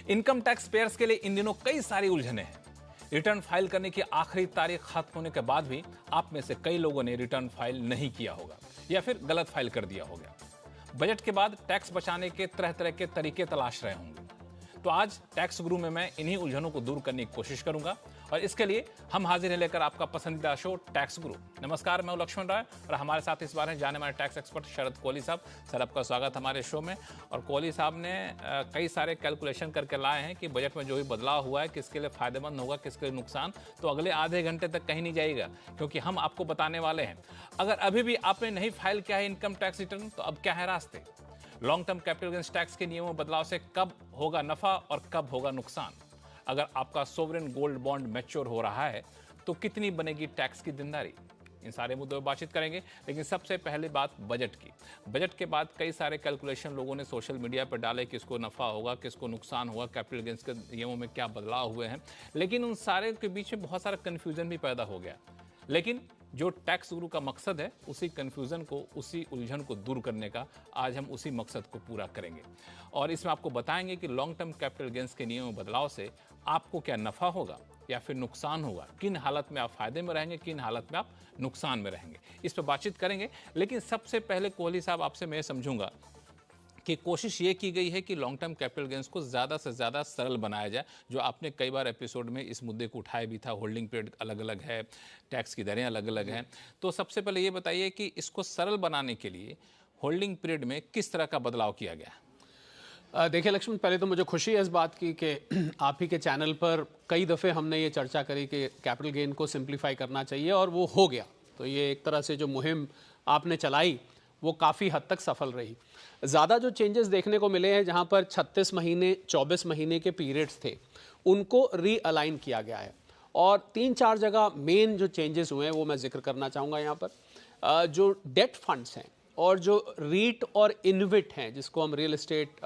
Income tax payers के लिए इन दिनों कई सारी उलझने हैं। रिटर्न फाइल करने की आखिरी तारीख खत्म होने के बाद भी आप में से कई लोगों ने रिटर्न फाइल नहीं किया होगा या फिर गलत फाइल कर दिया होगा। बजट के बाद टैक्स बचाने के तरह तरह के तरीके तलाश रहे होंगे। तो आज टैक्स गुरु में मैं इन्हीं उलझनों को दूर करने की कोशिश करूंगा और इसके लिए हम हाजिर हैं लेकर आपका पसंदीदा शो टैक्स गुरु। नमस्कार, मैं लक्ष्मण राय और हमारे साथ इस बार हैं जाने माने टैक्स एक्सपर्ट शरद कोहली साहब। सर, आपका स्वागत हमारे शो में। और कोहली साहब ने कई सारे कैलकुलेशन करके लाए हैं कि बजट में जो भी बदलाव हुआ है किसके लिए फायदेमंद होगा, किसके लिए नुकसान, तो अगले आधे घंटे तक कहीं नहीं जाएगा, क्योंकि हम आपको बताने वाले हैं। अगर अभी भी आपने नहीं फाइल किया है इनकम टैक्स रिटर्न, तो अब क्या है रास्ते। Long term capital gains tax के नियमों में बदलाव से कब होगा नफा और कब होगा नुकसान। अगर आपका सोवरेन गोल्ड बॉन्ड मैच्योर हो रहा है तो कितनी बनेगी टैक्स की देनदारी। इन सारे मुद्दों पर बातचीत करेंगे, लेकिन सबसे पहले बात बजट की। बजट के बाद कई सारे कैलकुलेशन लोगों ने सोशल मीडिया पर डाले, किसको नफा होगा, किसको नुकसान होगा, कैपिटल गेन्स के नियमों में क्या बदलाव हुए हैं। लेकिन उन सारे के बीच में बहुत सारा कन्फ्यूजन भी पैदा हो गया। लेकिन जो टैक्स गुरु का मकसद है, उसी कन्फ्यूजन को, उसी उलझन को दूर करने का आज हम उसी मकसद को पूरा करेंगे। और इसमें आपको बताएंगे कि लॉन्ग टर्म कैपिटल गेन्स के नियमों में बदलाव से आपको क्या नफा होगा या फिर नुकसान होगा, किन हालत में आप फायदे में रहेंगे, किन हालत में आप नुकसान में रहेंगे, इस पर बातचीत करेंगे। लेकिन सबसे पहले कोहली साहब, आपसे मैं समझूंगा कि कोशिश ये की गई है कि लॉन्ग टर्म कैपिटल गेन्स को ज़्यादा से ज़्यादा सरल बनाया जाए, जो आपने कई बार एपिसोड में इस मुद्दे को उठाया भी था। होल्डिंग पीरियड अलग अलग है, टैक्स की दरें अलग अलग हैं। तो सबसे पहले ये बताइए कि इसको सरल बनाने के लिए होल्डिंग पीरियड में किस तरह का बदलाव किया गया। देखिए लक्ष्मण, पहले तो मुझे खुशी है इस बात की कि आप ही के चैनल पर कई दफ़े हमने ये चर्चा करी कि कैपिटल गेन को सिंप्लीफाई करना चाहिए और वो हो गया। तो ये एक तरह से जो मुहिम आपने चलाई वो काफ़ी हद तक सफल रही। ज़्यादा जो चेंजेस देखने को मिले हैं, जहाँ पर 36 महीने 24 महीने के पीरियड्स थे, उनको रीअलाइन किया गया है। और 3-4 जगह मेन जो चेंजेस हुए हैं वो मैं जिक्र करना चाहूँगा यहाँ पर। जो डेट फंड्स हैं और जो रीट और इन्विट हैं, जिसको हम रियल एस्टेट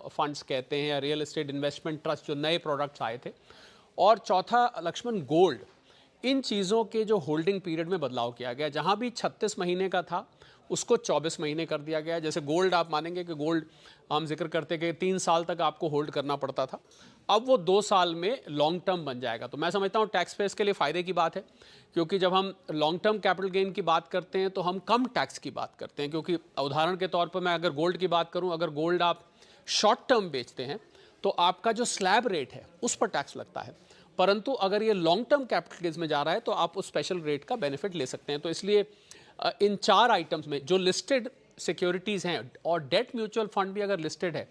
फंड्स कहते हैं या रियल एस्टेट इन्वेस्टमेंट ट्रस्ट, जो नए प्रोडक्ट्स आए थे। और चौथा लक्ष्मण, गोल्ड। इन चीज़ों के जो होल्डिंग पीरियड में बदलाव किया गया, जहाँ भी 36 महीने का था उसको 24 महीने कर दिया गया। जैसे गोल्ड, आप मानेंगे कि गोल्ड हम जिक्र करते कि 3 साल तक आपको होल्ड करना पड़ता था, अब वो 2 साल में लॉन्ग टर्म बन जाएगा। तो मैं समझता हूँ टैक्स पेयर्स के लिए फ़ायदे की बात है, क्योंकि जब हम लॉन्ग टर्म कैपिटल गेन की बात करते हैं तो हम कम टैक्स की बात करते हैं। क्योंकि उदाहरण के तौर पर मैं अगर गोल्ड की बात करूँ, अगर गोल्ड आप शॉर्ट टर्म बेचते हैं तो आपका जो स्लैब रेट है उस पर टैक्स लगता है, परंतु अगर ये लॉन्ग टर्म कैपिटल गेन्स में जा रहा है तो आप उस स्पेशल रेट का बेनिफिट ले सकते हैं। तो इसलिए इन 4 आइटम्स में जो लिस्टेड सिक्योरिटीज़ हैं और डेट म्यूचुअल फंड भी अगर लिस्टेड है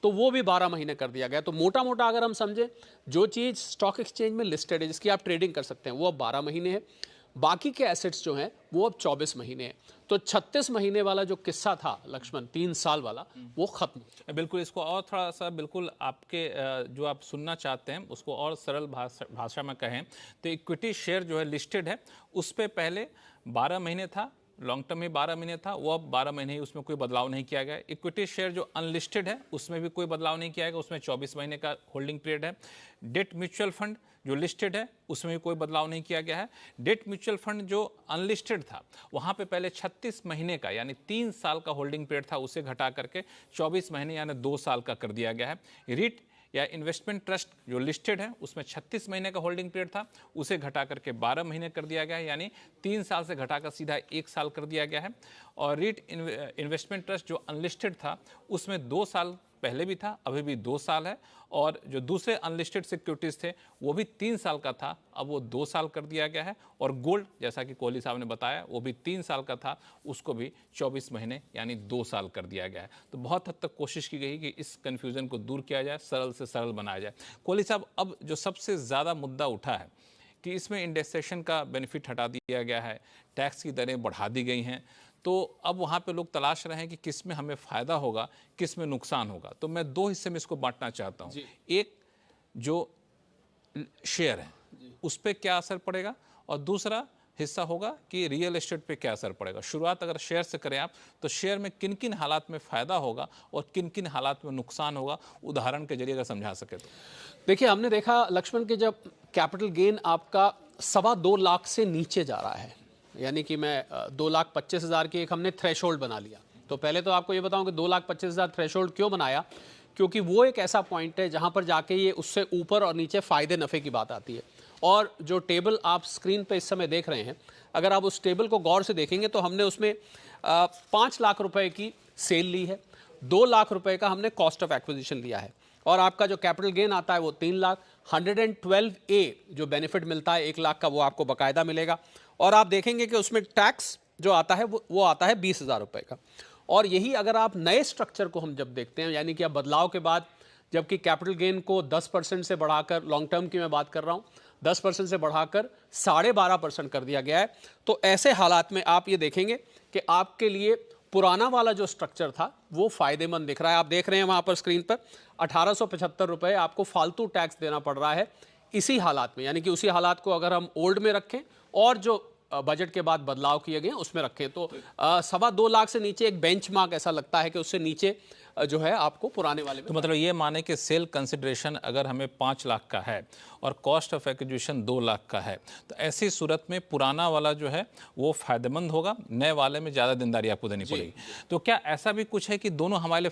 तो वो भी 12 महीने कर दिया गया। तो मोटा मोटा अगर हम समझें, जो चीज़ स्टॉक एक्सचेंज में लिस्टेड है, जिसकी आप ट्रेडिंग कर सकते हैं, वो अब 12 महीने है। बाकी के एसेट्स जो हैं वो अब 24 महीने हैं। तो 36 महीने वाला जो किस्सा था लक्ष्मण, 3 साल वाला, वो खत्म। बिल्कुल, इसको और थोड़ा सा बिल्कुल आपके जो आप सुनना चाहते हैं उसको और सरल भाषा में कहें तो इक्विटी शेयर जो है लिस्टेड है, उस पर पहले 12 महीने था, लॉन्ग टर्म में 12 महीने था, वो अब 12 महीने ही, उसमें कोई बदलाव नहीं किया गया। इक्विटी शेयर जो अनलिस्टेड है उसमें भी कोई बदलाव नहीं किया गया, उसमें 24 महीने का होल्डिंग पीरियड है। डेट म्यूचुअल फंड जो लिस्टेड है उसमें भी कोई बदलाव नहीं किया गया है। डेट म्यूचुअल फंड जो अनलिस्टेड था वहाँ पे पहले 36 महीने का यानी 3 साल का होल्डिंग पीरियड था, उसे घटा करके 24 महीने यानी 2 साल का कर दिया गया है। रीट या इन्वेस्टमेंट ट्रस्ट जो लिस्टेड है उसमें 36 महीने का होल्डिंग पीरियड था, उसे घटा करके 12 महीने कर दिया गया है, यानी 3 साल से घटाकर सीधा 1 साल कर दिया गया है। और रीट इन्वेस्टमेंट ट्रस्ट जो अनलिस्टेड था उसमें 2 साल पहले भी था, अभी भी 2 साल है। और जो दूसरे अनलिस्टेड सिक्योरिटीज़ थे वो भी 3 साल का था, अब वो 2 साल कर दिया गया है। और गोल्ड, जैसा कि कोहली साहब ने बताया, वो भी 3 साल का था, उसको भी 24 महीने यानी 2 साल कर दिया गया है। तो बहुत हद तक कोशिश की गई कि इस कन्फ्यूज़न को दूर किया जाए, सरल से सरल बनाया जाए। कोहली साहब, अब जो सबसे ज़्यादा मुद्दा उठा है कि इसमें इंडेक्सेशन का बेनिफिट हटा दिया गया है, टैक्स की दरें बढ़ा दी गई हैं, तो अब वहाँ पे लोग तलाश रहे हैं कि किस में हमें फ़ायदा होगा, किस में नुकसान होगा। तो मैं 2 हिस्से में इसको बांटना चाहता हूँ। एक जो शेयर है उस पर क्या असर पड़ेगा और दूसरा हिस्सा होगा कि रियल एस्टेट पे क्या असर पड़ेगा। शुरुआत अगर शेयर से करें आप, तो शेयर में किन किन हालात में फ़ायदा होगा और किन किन हालात में नुकसान होगा, उदाहरण के जरिए अगर समझा सके तो। देखिए, हमने देखा लक्ष्मण कि जब कैपिटल गेन आपका 2.25 लाख से नीचे जा रहा है, यानी कि मैं 2,25,000 की एक हमने थ्रेशोल्ड बना लिया। तो पहले तो आपको ये बताऊं कि 2,25,000 थ्रेशोल्ड क्यों बनाया, क्योंकि वो एक ऐसा पॉइंट है जहां पर जाके ये उससे ऊपर और नीचे फायदे नफे की बात आती है। और जो टेबल आप स्क्रीन पे इस समय देख रहे हैं, अगर आप उस टेबल को गौर से देखेंगे तो हमने उसमें 5 लाख रुपए की सेल ली है, 2 लाख रुपए का हमने कॉस्ट ऑफ एक्विजिशन लिया है, और आपका जो कैपिटल गेन आता है वो 3 लाख। 112A जो बेनिफिट मिलता है 1 लाख का, वो आपको बाकायदा मिलेगा। और आप देखेंगे कि उसमें टैक्स जो आता है वो आता है 20,000 रुपए का। और यही अगर आप नए स्ट्रक्चर को हम जब देखते हैं, यानी कि अब बदलाव के बाद जबकि कैपिटल गेन को 10% से बढ़ाकर, लॉन्ग टर्म की मैं बात कर रहा हूं, 10% से बढ़ाकर 12.5% कर दिया गया है, तो ऐसे हालात में आप ये देखेंगे कि आपके लिए पुराना वाला जो स्ट्रक्चर था वो फायदेमंद दिख रहा है। आप देख रहे हैं वहां पर स्क्रीन पर 1875 रुपए आपको फालतू टैक्स देना पड़ रहा है इसी हालात में, यानी कि उसी हालात को अगर हम ओल्ड में रखें और जो बजट के बाद बदलाव किए गए उसमें रखें तो 2.25 लाख से नीचे एक बेंचमार्क ऐसा लगता है कि उससे नीचे जो है आपको पुराने वाले में। तो मतलब ये माने कि सेल कंसिडरेशन अगर हमें 5 लाख का है और कॉस्ट ऑफ एक्विजिशन 2 लाख का है, तो ऐसी सूरत में पुराना वाला जो है वो फायदेमंद होगा, नए वाले में ज़्यादा देनदारी आपको देनी पड़ेगी। तो क्या ऐसा भी कुछ है कि दोनों हमारे लिए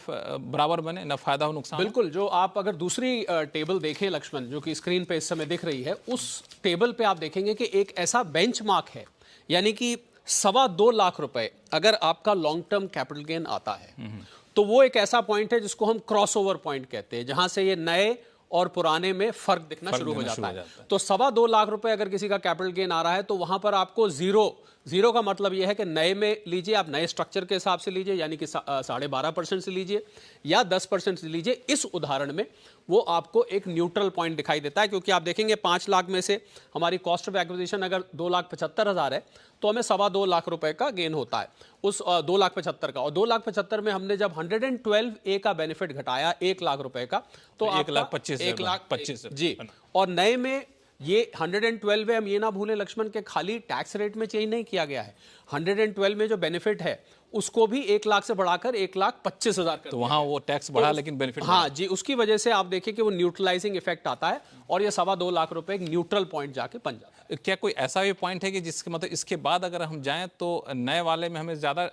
बराबर बने, ना फायदा हो नुकसान? बिल्कुल। जो आप अगर दूसरी टेबल देखें लक्ष्मण, जो कि स्क्रीन पे इस समय दिख रही है, उस टेबल पे आप देखेंगे कि एक ऐसा बेंचमार्क है, यानी कि 2.25 लाख रुपए अगर आपका लॉन्ग टर्म कैपिटल गेन आता है तो वो एक ऐसा पॉइंट है जिसको हम क्रॉसओवर पॉइंट कहते हैं, जहां से ये नए और पुराने में फर्क दिखना शुरू हो जाता है। तो 2.25 लाख रुपए अगर किसी का कैपिटल गेन आ रहा है तो वहां पर आपको जीरो का मतलब यह है कि नए में लीजिए, आप नए स्ट्रक्चर के हिसाब से लीजिए, यानी कि 12.5% से लीजिए या 10% से लीजिए। इस उदाहरण में वो आपको एक न्यूट्रल पॉइंट दिखाई देता है, क्योंकि आप देखेंगे 5 लाख में से हमारी कॉस्ट ऑफ एक्विजिशन अगर 2,75,000 है तो हमें 2.25 लाख रुपए का गेन होता है उस 2,75,000 का। और 2,75,000 में हमने जब 112A का बेनिफिट घटाया 1 लाख रुपए का, तो 1,25,000 जी। और नए में ये 112 में हम ये ना भूलें लक्ष्मण के खाली टैक्स रेट में चेंज नहीं किया गया है, 112 में जो बेनिफिट है उसको भी 1 लाख से बढ़ाकर 1,25,000 कर। तो वहां वो टैक्स बढ़ा लेकिन बेनिफिट, हाँ जी, उसकी वजह से आप देखिए कि वो न्यूट्रलाइजिंग इफेक्ट आता है और ये 2.25 लाख रुपए एक न्यूट्रल पॉइंट जाके बन जाता है। क्या कोई ऐसा भी पॉइंट है कि जिसके मतलब इसके बाद अगर हम जाएं तो नए वाले में हमें ज्यादा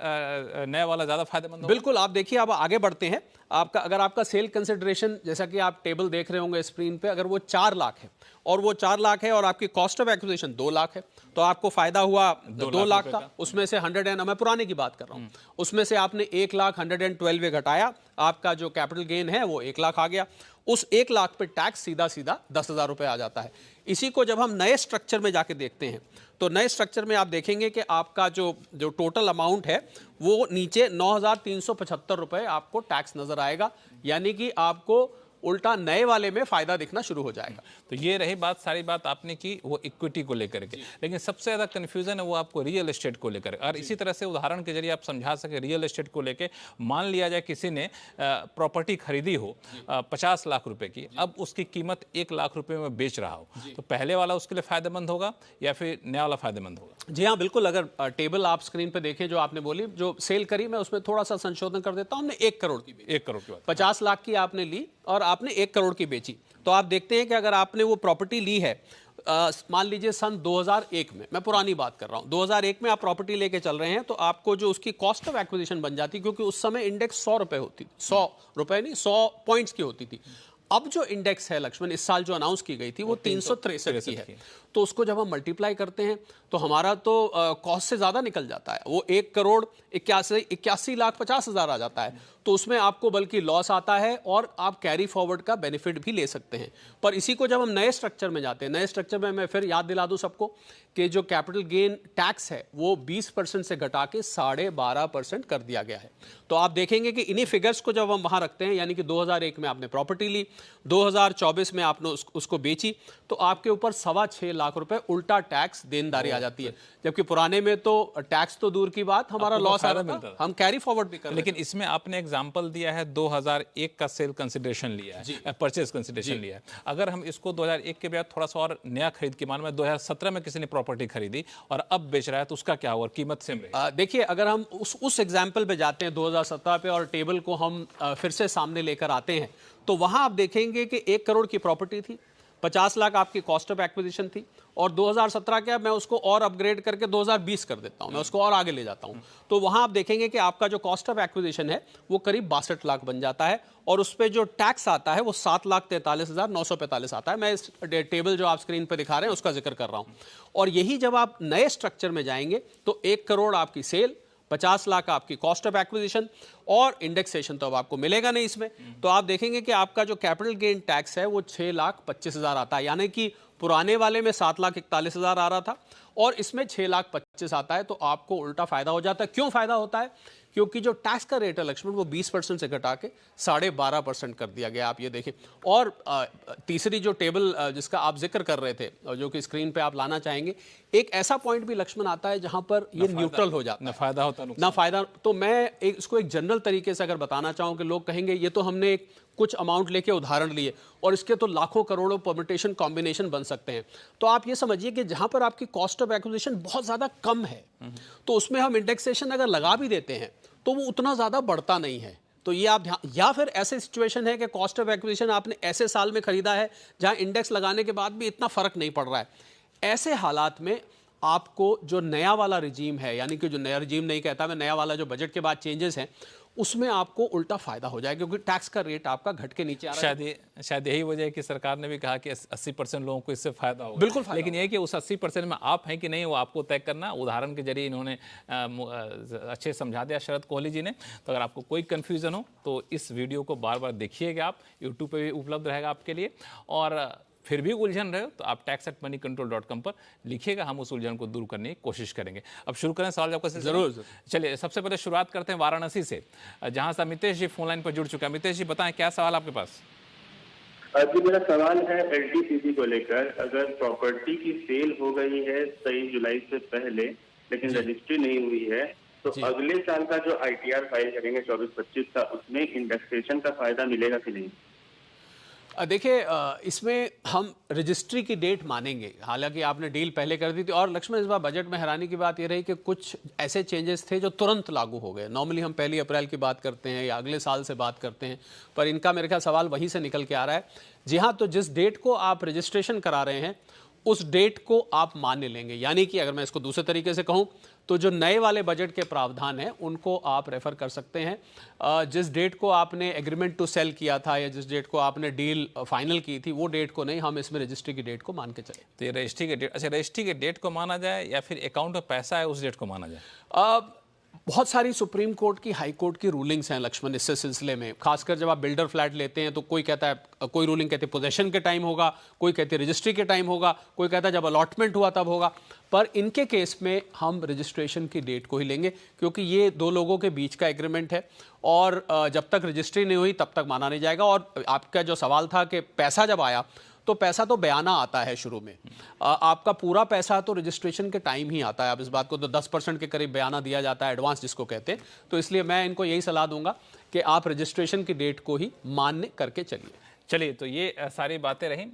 नया वाला ज्यादा फायदेमंद होगा? बिल्कुल। आप देखिए, अब आगे बढ़ते हैं। अगर आपका सेल कंसिडरेशन, जैसा कि आप टेबल देख रहे होंगे स्क्रीन पे, अगर वो 4 लाख है और वो 4 लाख है और आपकी कॉस्ट ऑफ एक्विजिशन 2 लाख है, तो आपको फायदा हुआ 2 लाख का। उसमें से 100 मैं पुराने की बात कर रहा हूं, उसमें से आपने 1 लाख 112 घटाया, आपका जो कैपिटल गेन है वो 1 लाख आ गया। उस 1 लाख पे टैक्स सीधा 10,000 रुपए आ जाता है। इसी को जब हम नए स्ट्रक्चर में जाके देखते हैं तो नए स्ट्रक्चर में आप देखेंगे कि आपका जो टोटल अमाउंट है वो नीचे 9,375 रुपए आपको टैक्स नजर आएगा, यानी कि आपको उल्टा नए वाले में फायदा दिखना शुरू हो जाएगा। तो ये रही बात, सारी बात आपने की वो इक्विटी को लेकर के, लेकिन सबसे ज्यादा कंफ्यूजन है वो आपको रियल एस्टेट को लेकर। और इसी तरह से उदाहरण के जरिए आप समझा सके रियल एस्टेट को लेकर। मान लिया जाए किसी ने प्रॉपर्टी खरीदी हो 50 लाख रुपए की, अब उसकी कीमत 1 लाख रुपए में बेच रहा हो, तो पहले वाला उसके लिए फायदेमंद होगा या फिर नया वाला फायदेमंद होगा? जी हाँ, बिल्कुल। अगर टेबल आप स्क्रीन पे देखें जो आपने बोली, जो सेल करी, मैं उसमें थोड़ा सा संशोधन कर देता हूं। हमने 1 करोड़ की, 1 करोड़ की बात, 50 लाख की आपने ली और आपने 1 करोड़ की बेची, तो आप देखते हैं कि अगर आपने वो प्रॉपर्टी ली है मान लीजिए सन 2001 में, मैं पुरानी बात कर रहा हूं, 2001 में आप प्रॉपर्टी लेके चल रहे हैं, तो आपको जो उसकी कॉस्ट ऑफ एक्विजिशन बन जाती, क्योंकि उस समय इंडेक्स 100 रुपए होती थी, 100 रुपए नहीं 100 पॉइंट्स की होती थी। अब जो इंडेक्स है लक्ष्मण इस साल जो अनाउंस की गई थी वो 363 की है, तो उसको जब हम मल्टीप्लाई करते हैं तो हमारा तो कॉस्ट से ज्यादा निकल जाता है, वो 1 करोड़ 81 लाख 50 हजार आ जाता है। तो उसमें आपको बल्कि लॉस आता है और आप कैरी फॉरवर्ड का बेनिफिट भी ले सकते हैं। पर इसी को जब हम नए स्ट्रक्चर में जाते हैं, नए स्ट्रक्चर में मैं फिर याद दिला दूं सबको कि जो कैपिटल गेन टैक्स है वो 20% से घटा के 12.5% कर दिया गया है। तो आप देखेंगे कि इन्हीं फिगर्स को जब हम वहां रखते हैं, यानी कि 2001 में आपने प्रॉपर्टी ली, 2024 में आपने उसको बेची, तो आपके ऊपर 6.25 लाख रुपए उल्टा टैक्स देनदारी आ जाती है। जबकि पुराने में तो टैक्स तो दूर की बात, हमारा लॉस आ रहा था, हम कैरी फॉरवर्ड भी कर। लेकिन इसमें आपने एग्जांपल दिया है 2001 का सेल कंसिडरेशन लिया है, परचेज कंसिडरेशन लिया है। अगर हम इसको 2001 के बाद थोड़ा सा और नया खरीद के, मान में 2017 में किसी ने प्रॉपर्टी खरीदी और अब बेच रहा है, तो उसका क्या होगा? कीमत सेम रहेगी? देखिए, अगर हम उस एग्जाम्पल पे जाते हैं 2017 पे और टेबल को हम फिर से सामने लेकर आते हैं, तो वहां आप देखेंगे कि 1 करोड़ की प्रॉपर्टी थी, 50 लाख आपकी कॉस्ट ऑफ एक्विजिशन थी, और 2017 के मैं उसको और अपग्रेड करके 2020 कर देता हूं, मैं उसको और आगे ले जाता हूं, तो वहां आप देखेंगे कि आपका जो कॉस्ट ऑफ एक्विजिशन है वो करीब 62 लाख बन जाता है, और उस पर जो टैक्स आता है वो 7,43,945 आता है। मैं इस टेबल जो आप स्क्रीन पर दिखा रहे हैं उसका जिक्र कर रहा हूं। और यही जब आप नए स्ट्रक्चर में जाएंगे तो 1 करोड़ आपकी सेल, 50 लाख आपकी कॉस्ट ऑफ एक्विजिशन, और इंडेक्सेशन तो अब आपको मिलेगा नहीं इसमें, तो आप देखेंगे कि आपका जो कैपिटल गेन टैक्स है वो 6,25,000 आता है, यानी कि पुराने वाले में 7,41,000 आ रहा था और इसमें 6,25,000 आता है, तो आपको उल्टा फायदा हो जाता है। क्यों फायदा होता है? क्योंकि जो टैक्स का रेट है लक्ष्मण वो 20% से घटा के 12.5% कर दिया गया, आप ये देखें। और तीसरी जो टेबल जिसका आप जिक्र कर रहे थे और जो कि स्क्रीन पे आप लाना चाहेंगे, एक ऐसा पॉइंट भी लक्ष्मण आता है जहां पर ये न्यूट्रल हो जाता है, ना फायदा होता ना फायदा। तो मैं इसको एक जनरल तरीके से अगर बताना चाहूँ कि लोग कहेंगे ये तो हमने एक कुछ अमाउंट लेके उदाहरण लिए और इसके तो लाखों करोड़ों परम्यूटेशन कॉम्बिनेशन बन सकते हैं, तो आप ये समझिए कि जहां पर आपकी कॉस्ट ऑफ एक्विजिशन बहुत ज़्यादा कम है तो उसमें हम इंडेक्सेशन अगर लगा भी देते हैं तो वो उतना ज़्यादा बढ़ता नहीं है। तो ये आप ध्यान, या फिर ऐसे सिचुएशन है कि कॉस्ट ऑफ एक्विजिशन आपने ऐसे साल में खरीदा है जहां इंडेक्स लगाने के बाद भी इतना फर्क नहीं पड़ रहा है, ऐसे हालात में आपको जो नया वाला रिजीम है, यानी कि जो नया रिजीम नहीं कहता मैं, नया वाला जो बजट के बाद चेंजेस हैं उसमें आपको उल्टा फायदा हो जाएगा, क्योंकि टैक्स का रेट आपका घट के नीचे आ रहा है। शायद यही वजह है कि सरकार ने भी कहा कि 80% लोगों को इससे फायदा होगा। बिल्कुल फायदा, लेकिन यह कि उस 80% में आप हैं कि नहीं वो आपको तय करना। उदाहरण के जरिए इन्होंने अच्छे समझा दिया शरद कोहली जी ने। तो अगर आपको कोई कन्फ्यूजन हो तो इस वीडियो को बार बार देखिएगा, आप यूट्यूब पर भी उपलब्ध रहेगा आपके लिए। और फिर भी उलझन रहे तो आप tax@moneycontrol.com पर लिखिएगा, हम उस उलझन को दूर करने की कोशिश करेंगे। अब शुरू करें सवाल जवाब का सिलसिला। जरूर। चलिए सबसे पहले शुरुआत करते हैं वाराणसी से, जहां से अमितेश जी फोन लाइन पर जुड़ चुके हैं। अमितेश जी बताएं क्या सवाल आपके पास? जी मेरा सवाल है एलटीसीजी को लेकर। अगर प्रॉपर्टी की सेल हो गई है 23 जुलाई से पहले लेकिन रजिस्ट्री नहीं हुई है, तो अगले साल का जो आईटीआर फाइल करेंगे 24-25 का, उसमें इंडेक्सेशन का फायदा मिलेगा कि नहीं? देखिए इसमें हम रजिस्ट्री की डेट मानेंगे, हालांकि आपने डील पहले कर दी थी। और लक्ष्मण इस बार बजट में हैरानी की बात ये रही कि कुछ ऐसे चेंजेस थे जो तुरंत लागू हो गए। नॉर्मली हम 1 अप्रैल की बात करते हैं या अगले साल से बात करते हैं, पर इनका मेरे ख्याल सवाल वहीं से निकल के आ रहा है। जी हाँ, तो जिस डेट को आप रजिस्ट्रेशन करा रहे हैं उस डेट को आप मान्य लेंगे, यानी कि अगर मैं इसको दूसरे तरीके से कहूँ तो जो नए वाले बजट के प्रावधान हैं उनको आप रेफर कर सकते हैं। जिस डेट को आपने एग्रीमेंट टू सेल किया था या जिस डेट को आपने डील फाइनल की थी वो डेट को नहीं, हम इसमें रजिस्ट्री की डेट को मान के चले। तो ये रजिस्ट्री के डेट, अच्छा रजिस्ट्री के डेट को माना जाए या फिर अकाउंट में पैसा है उस डेट को माना जाए? बहुत सारी सुप्रीम कोर्ट की, हाई कोर्ट की रूलिंग्स हैं लक्ष्मण इस सिलसिले में। खासकर जब आप बिल्डर फ्लैट लेते हैं तो कोई कहता है, कोई रूलिंग कहती है पोजेशन के टाइम होगा, कोई कहती है रजिस्ट्री के टाइम होगा, कोई कहता है जब अलॉटमेंट हुआ तब होगा। पर इनके केस में हम रजिस्ट्रेशन की डेट को ही लेंगे, क्योंकि ये दो लोगों के बीच का एग्रीमेंट है और जब तक रजिस्ट्री नहीं हुई तब तक माना नहीं जाएगा। और आपका जो सवाल था कि पैसा जब आया तो पैसा तो बयाना आता है शुरू में, आपका पूरा पैसा तो रजिस्ट्रेशन के टाइम ही आता है। अब इस बात को तो 10% के करीब बयाना दिया जाता है, एडवांस जिसको कहते हैं। तो इसलिए मैं इनको यही सलाह दूंगा कि आप रजिस्ट्रेशन की डेट को ही मान्य करके चलिए। चलिए, तो ये सारी बातें रहीं।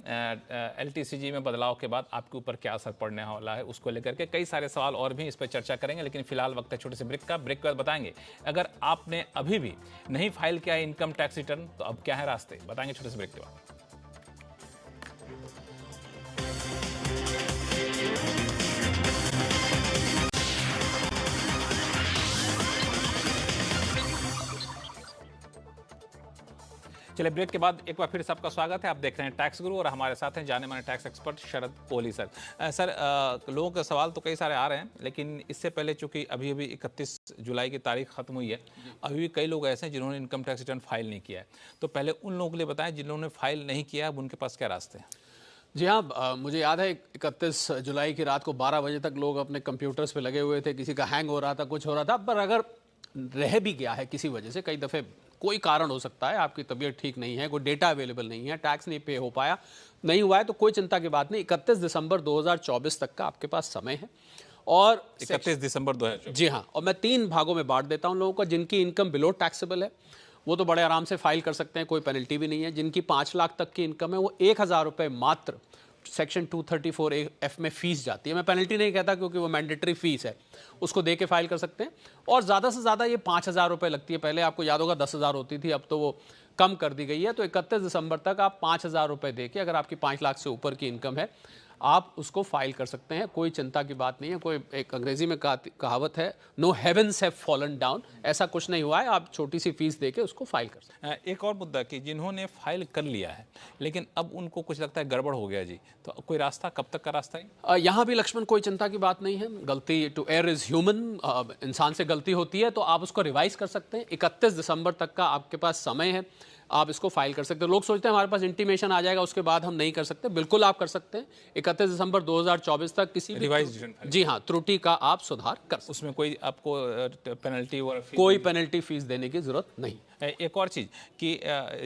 एलटीसीजी में बदलाव के बाद आपके ऊपर क्या असर पड़ने वाला है उसको लेकर के कई सारे सवाल और भी इस पर चर्चा करेंगे, लेकिन फिलहाल वक्त है छोटे से ब्रेक का। ब्रेक के बाद बताएंगे अगर आपने अभी भी नहीं फाइल किया है इनकम टैक्स रिटर्न तो अब क्या है रास्ते, बताएंगे छोटे से ब्रेक के बाद। चलिए ब्रेक के बाद एक बार फिर सबका स्वागत है। आप देख रहे हैं टैक्स गुरु और हमारे साथ हैं जाने माने टैक्स एक्सपर्ट शरद कोहली सर। सर लोगों के सवाल तो कई सारे आ रहे हैं, लेकिन इससे पहले चूंकि अभी 31 जुलाई की तारीख खत्म हुई है, अभी भी कई लोग ऐसे हैं जिन्होंने इनकम टैक्स रिटर्न फाइल नहीं किया है। तो पहले उन लोगों के लिए बताएं जिन्होंने फाइल नहीं किया, अब उनके पास क्या रास्ते हैं? जी हाँ, मुझे याद है 31 जुलाई की रात को 12 बजे तक लोग अपने कंप्यूटर्स पे लगे हुए थे, किसी का हैंग हो रहा था, कुछ हो रहा था। पर अगर रह भी गया है किसी वजह से, कई दफ़े कोई कारण हो सकता है, आपकी तबीयत ठीक नहीं है, कोई डेटा अवेलेबल नहीं है, टैक्स नहीं पे हो पाया, नहीं हुआ है, तो कोई चिंता की बात नहीं। 31 दिसंबर 2024 तक का आपके पास समय है। और 31 दिसंबर 2024। जी हाँ, और मैं 3 भागों में बांट देता हूँ लोगों को। जिनकी इनकम बिलो टैक्सेबल है वो तो बड़े आराम से फाइल कर सकते हैं, कोई पेनल्टी भी नहीं है। जिनकी 5 लाख तक की इनकम है वो 1,000 रुपये मात्र सेक्शन 234F में फीस जाती है। मैं पेनल्टी नहीं कहता क्योंकि वो मैंडेटरी फीस है, उसको दे के फाइल कर सकते हैं। और ज़्यादा से ज़्यादा ये 5,000 रुपये लगती है। पहले आपको याद होगा 10,000 होती थी, अब तो वो कम कर दी गई है। तो 31 दिसंबर तक आप 5,000 रुपये दे के, अगर आपकी 5 लाख से ऊपर की इनकम है, आप उसको फाइल कर सकते हैं। कोई चिंता की बात नहीं है। कोई एक अंग्रेजी में कहावत है, no heavens have fallen down, ऐसा कुछ नहीं हुआ है। आप छोटी सी फीस देके उसको फाइल कर सकते हैं। एक और मुद्दा कि जिन्होंने फाइल कर लिया है लेकिन अब उनको कुछ लगता है गड़बड़ हो गया जी, तो कोई रास्ता, कब तक का रास्ता है? यहाँ भी लक्ष्मण कोई चिंता की बात नहीं है। गलती, टू एयर इज ह्यूमन, इंसान से गलती होती है, तो आप उसको रिवाइज कर सकते हैं। 31 दिसंबर तक का आपके पास समय है, आप इसको फाइल कर सकते हैं। लोग सोचते हैं हमारे पास इंटीमेशन आ जाएगा उसके बाद हम नहीं कर सकते। बिल्कुल आप कर सकते हैं। 31 दिसंबर 2024 तक किसी भी रिवाइज रिटर्न फाइल, जी हाँ, त्रुटि का आप सुधार कर सकते उसमें कोई आपको पेनल्टी और हैं। कोई पेनल्टी फीस देने की जरूरत नहीं। एक और चीज़ कि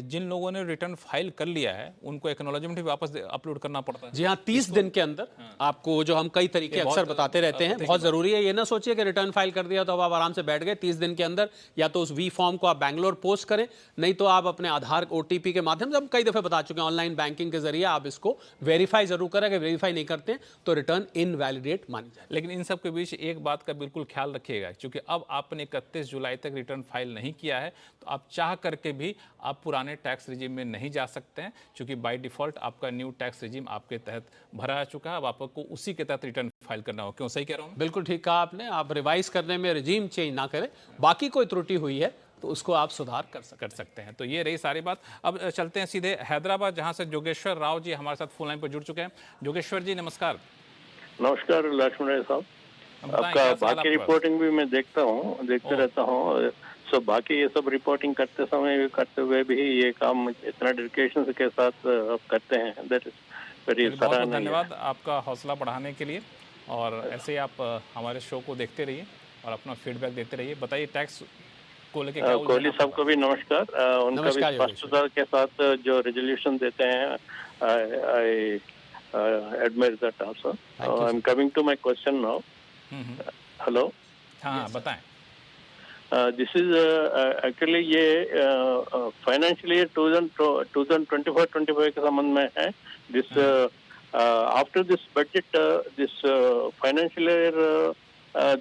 जिन लोगों ने रिटर्न फाइल कर लिया है उनको एक्नॉलेजमेंट भी वापस अपलोड करना पड़ता है। जी हाँ, 30 दिन के अंदर आपको, जो हम कई तरीके अक्सर बताते रहते हैं, बहुत ज़रूरी है। ये ना सोचिए कि रिटर्न फाइल कर दिया तो अब आप आराम से बैठ गए। 30 दिन के अंदर या तो उस वी फॉर्म को आप बैंगलोर पोस्ट करें, नहीं तो आप अपने आधार OTP के माध्यम से, हम कई दफ़े बता चुके हैं, ऑनलाइन बैंकिंग के जरिए आप इसको वेरीफाई जरूर करें। अगर वेरीफाई नहीं करते तो रिटर्न इनवैलिडेट मानी जाए। लेकिन इन सब के बीच एक बात का बिल्कुल ख्याल रखिएगा, क्योंकि अब आपने 31 जुलाई तक रिटर्न फाइल नहीं किया है तो आप चाह करके भी आप पुराने टैक्स रिजीम में नहीं जा सकते हैं, क्योंकि बाय डिफॉल्ट आपका न्यू टैक्स रिजीम आपके तहत भरा आ चुका है। अब आपको उसी के तहत रिटर्न फाइल करना होगा। क्यों, सही कह रहा हूँ? बिल्कुल ठीक कहा आपने। आप रिवाइज करने में रिजीम चेंज ना करें, बाकी कोई त्रुटि हुई है तो उसको आप सुधार कर सकते हैं। तो ये रही सारी बात। अब चलते हैं सीधे हैदराबाद, जहां से जोगेश्वर राव जी हमारे साथ फोन लाइन पर जुड़ चुके हैं। जोगेश्वर जी नमस्कार। नमस्कार लक्ष्मण साहब, आपका बाकी रिपोर्टिंग भी मैं देखते रहता हूँ। सो बाकी ये सब रिपोर्टिंग करते हुए भी ये काम इतना डेडिकेशन के साथ आप करते हैं, दैट इज वेरी सराहनीय। धन्यवाद आपका हौसला बढ़ाने के लिए, और ऐसे ही आप हमारे शो को देखते रहिए और अपना फीडबैक देते रहिए। बताइए, टैक्स को लेकर क्या? कोहली साहब को भी नमस्कार। उनका भी स्पष्टता के साथ जो रेजोल्यूशन देते हैं, I admire that also. I am coming to my question now. Hello, हाँ बताएं। दिस इज एक्चुअली ये फाइनेंशियल ईयर 2024-25 के संबंध में है। This after this budget, this financial year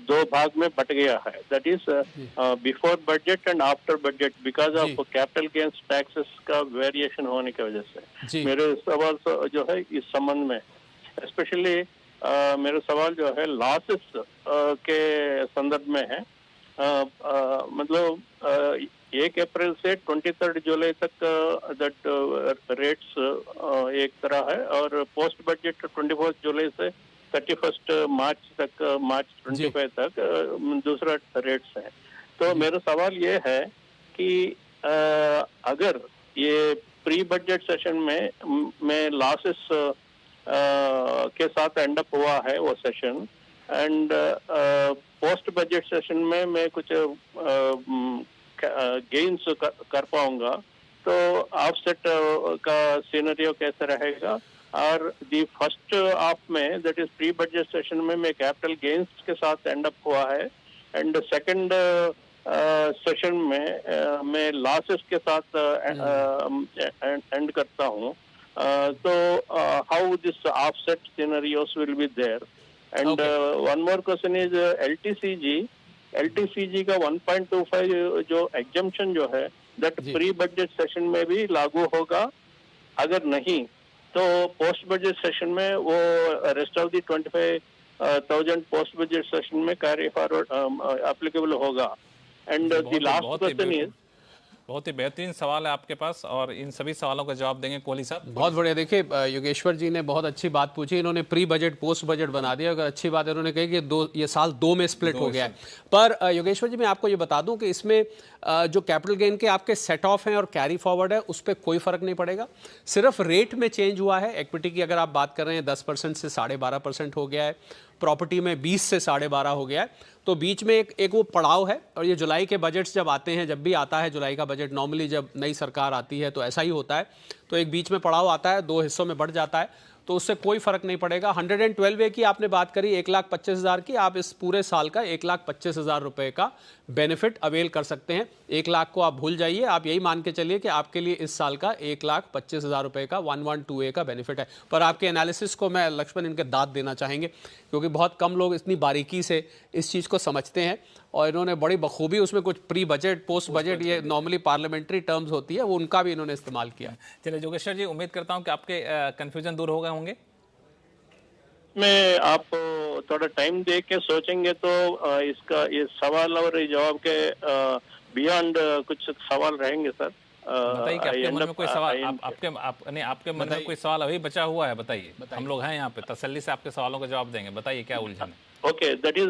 दो भाग में बट गया है, that is before budget and after budget, because of capital gains taxes का वेरिएशन होने की वजह से। मेरे सवाल जो है इस संबंध में, स्पेशली मेरा सवाल जो है लॉसेस के संदर्भ में है। मतलब 1 अप्रैल से 23 जुलाई तक दैट रेट्स एक तरह है, और पोस्ट बजट 24 जुलाई से 31 मार्च तक, मार्च 25 तक दूसरा रेट्स है। तो मेरा सवाल ये है कि अगर ये प्री बजट सेशन में लॉसेस के साथ एंड अप हुआ है वो session, and post budget session में मैं कुछ गेन्स कर पाऊंगा, तो ऑफसेट का सिनेरियो कैसे रहेगा? और दी फर्स्ट हाफ में, that is pre budget session में मैं कैपिटल गेन्स के साथ एंड अप हुआ है, एंड सेकंड सेशन में मैं लॉसेस के साथ एंड करता हूँ। तो how this offset scenarios will be there? And one more question is LTCG का 1.25 जो एग्जम्पशन जो है, दैट प्री बजट सेशन में भी लागू होगा? अगर नहीं तो पोस्ट बजट सेशन में वो rest of the 25,000 post budget session में कैरी फॉरवर्ड एप्लीकेबल होगा? And the last question is, बहुत ही बेहतरीन सवाल है आपके पास, और इन सभी सवालों का जवाब देंगे कोहली साहब। बहुत बढ़िया। देखिए, योगेश्वर जी ने बहुत अच्छी बात पूछी। इन्होंने प्री बजट पोस्ट बजट बना दिया। अगर अच्छी बात है, उन्होंने कही कि ये साल 2 में स्प्लिट हो गया है। पर योगेश्वर जी, मैं आपको ये बता दूं कि इसमें जो कैपिटल गेन के आपके सेट ऑफ हैं और कैरी फॉरवर्ड है, उस पर कोई फर्क नहीं पड़ेगा। सिर्फ रेट में चेंज हुआ है। इक्विटी की अगर आप बात कर रहे हैं, 10% से 12.5% हो गया है, प्रॉपर्टी में 20 से 12.5 हो गया है। तो बीच में एक वो पड़ाव है। और ये जुलाई के बजट्स जब आते हैं, जब भी आता है जुलाई का बजट, नॉर्मली जब नई सरकार आती है तो ऐसा ही होता है, तो एक बीच में पड़ाव आता है, 2 हिस्सों में बढ़ जाता है। तो उससे कोई फर्क नहीं पड़ेगा। 112A की आपने बात करी 1,25,000 की, आप इस पूरे साल का 1,25,000 रुपए का बेनिफिट अवेल कर सकते हैं। 1 लाख को आप भूल जाइए, आप यही मान के चलिए कि आपके लिए इस साल का 1,25,000 रुपए का 112A का बेनिफिट है। पर आपके एनालिसिस को मैं लक्ष्मण इनके दाद देना चाहेंगे, क्योंकि बहुत कम लोग इतनी बारीकी से इस चीज़ को समझते हैं और इन्होंने बड़ी बखूबी उसमें कुछ प्री बजट, पोस्ट बजट, ये नॉर्मली पार्लियामेंट्री टर्म्स होती है, वो उनका भी इन्होंने इस्तेमाल किया। चलिए जोगेश्वर जी, उम्मीद करता हूं कि आपके कंफ्यूजन दूर हो गए होंगे। में आप थोड़ा टाइम दे के सोचेंगे तो इसका ये सवाल और जवाब के बियॉन्ड कुछ सवाल रहेंगे सर। बताइए कि आपके मन में कोई सवाल, आपके मन में कोई सवाल अभी बचा हुआ है, बताइए। हम लोग हैं यहाँ पे, तसल्ली से आपके सवालों का जवाब देंगे। बताइए क्या उलझन है। Okay, that is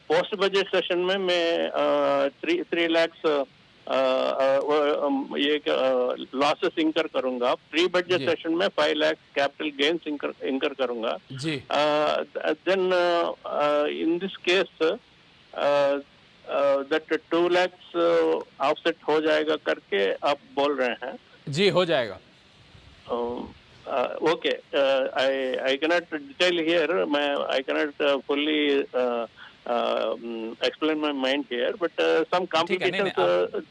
post budget session में मैं 3 लाख ये लॉसेस इंकर करूंगा। प्री बजट सेशन में 5 लाख कैपिटल गेन्स इंकर करूंगा जी। Then in this case that 2 lakhs offset हो जाएगा करके आप बोल रहे हैं। जी हो जाएगा। Okay, I cannot detail here. I cannot fully explain my mind here, but some complications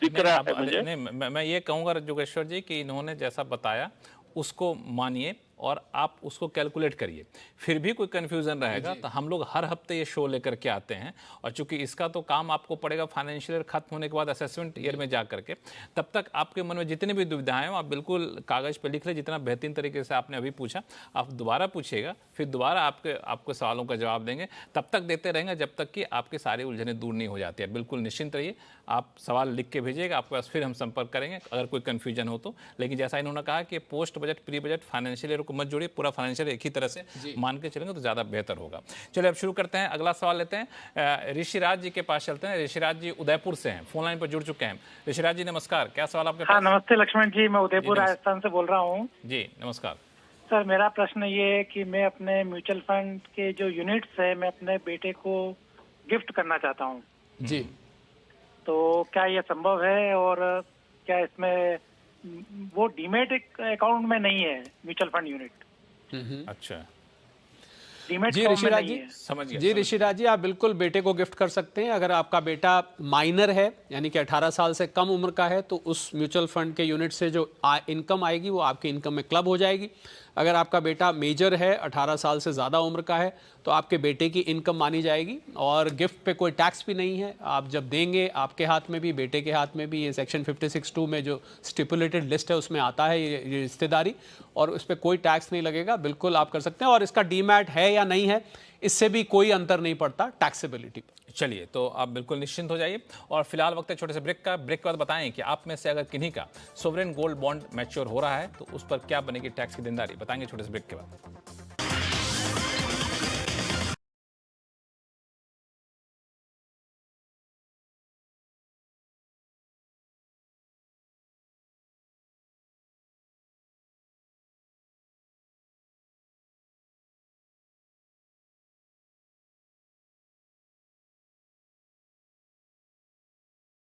दिख रहा है मुझे। नहीं, मैं ये कहूँगा जोगेश्वर जी कि इन्होंने जैसा बताया उसको मानिए और आप उसको कैलकुलेट करिए। फिर भी कोई कंफ्यूजन रहेगा तो हम लोग हर हफ्ते ये शो लेकर के आते हैं, और चूंकि इसका तो काम आपको पड़ेगा फाइनेंशियल ईयर खत्म होने के बाद असेसमेंट ईयर में जा करके, तब तक आपके मन में जितनी भी दुविधाएं हो आप बिल्कुल कागज़ पे लिख लें। जितना बेहतरीन तरीके से आपने अभी पूछा, आप दोबारा पूछिएगा, फिर दोबारा आपको सवालों का जवाब देंगे। तब तक देते रहेंगे जब तक कि आपकी सारी उलझनें दूर नहीं हो जाती है। बिल्कुल निश्चिंत रहिए, आप सवाल लिख के भेजिएगा, आपके पास फिर हम संपर्क करेंगे अगर कोई कन्फ्यूजन हो तो। लेकिन जैसा इन्होंने कहा कि post budget, pre budget, financial year को मत जोड़िए, पूरा फाइनेंशियल एक ही तरह से मान के चलेंगे तो ज़्यादा बेहतर होगा। चलिए अब शुरू करते हैं, अगला सवाल लेते हैं। ऋषिराज जी के पास चलते हैं। ऋषिराज जी उदयपुर से हैं, फोन लाइन पर जुड़ चुके हैं। ऋषिराज जी नमस्कार, क्या सवाल आपके पास? हाँ नमस्ते लक्ष्मण जी, मैं उदयपुर राजस्थान से बोल रहा हूँ। जी नमस्कार सर, मेरा प्रश्न ये है कि मैं अपने म्यूचुअल फंड के जो यूनिट्स है मैं अपने बेटे को गिफ्ट करना चाहता हूँ जी। तो क्या ये संभव है, और क्या इसमें वो डीमेट अकाउंट में नहीं है म्यूचुअल फंड यूनिट? अच्छा डीमेट जी फॉर्म में ऋषिराज नहीं जी, है। समझ गया। जी ऋषिराज जी, आप बिल्कुल बेटे को गिफ्ट कर सकते हैं। अगर आपका बेटा माइनर है, यानी कि 18 साल से कम उम्र का है, तो उस म्यूचुअल फंड के यूनिट से जो इनकम आएगी वो आपकी इनकम में क्लब हो जाएगी। अगर आपका बेटा मेजर है, 18 साल से ज़्यादा उम्र का है, तो आपके बेटे की इनकम मानी जाएगी और गिफ्ट पे कोई टैक्स भी नहीं है। आप जब देंगे, आपके हाथ में भी बेटे के हाथ में भी ये सेक्शन 56(2) में जो स्टिपुलेटेड लिस्ट है उसमें आता है ये रिश्तेदारी, और उस पर कोई टैक्स नहीं लगेगा। बिल्कुल आप कर सकते हैं, और इसका डीमैट है या नहीं है इससे भी कोई अंतर नहीं पड़ता टैक्सेबिलिटी पर। चलिए तो आप बिल्कुल निश्चिंत हो जाइए, और फिलहाल वक्त है छोटे से ब्रेक का। ब्रेक के बाद बताएं कि आप में से अगर किन्हीं का सोवरेन गोल्ड बॉन्ड मैच्योर हो रहा है तो उस पर क्या बनेगी टैक्स की देनदारी, बताएंगे छोटे से ब्रेक के बाद।